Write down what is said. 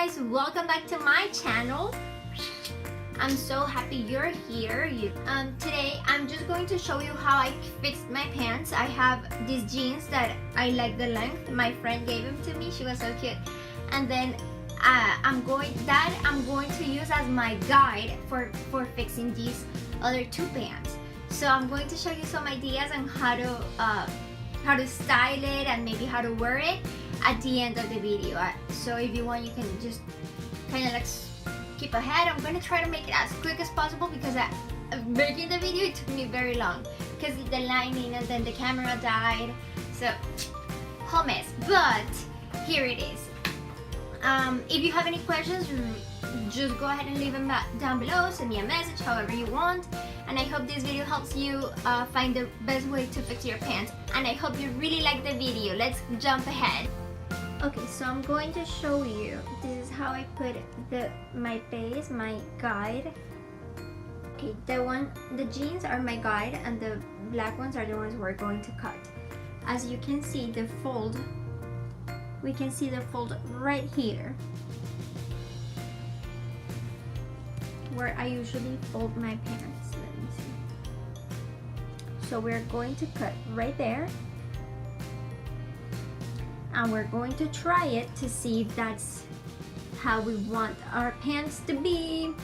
guys, welcome back to my channel. I'm so happy you're here. Today I'm just going to show you how I fixed my pants. I have these jeans that I like the length. My friend gave them to me. She was so cute. And then I'm going to use as my guide for fixing these other two pants. So I'm going to show you some ideas on how to style it and maybe how to wear it at the end of the video. So if you want, you can just kind of like skip ahead. I'm going to try to make it as quick as possible because making the video, it took me very long because the lighting and then the camera died. So whole mess, but here it is. If you have any questions, just go ahead and leave them down below. Send me a message, however you want. And I hope this video helps you find the best way to fix your pants. And I hope you really like the video. Let's jump ahead. Okay, so I'm going to show you. This is how I put my base, my guide. Okay, the jeans are my guide, and the black ones are the ones we're going to cut. As you can see, the fold. We can see the fold right here, where I usually fold my pants. Let me see. So we're going to cut right there, and we're going to try it to see if that's how we want our pants to be.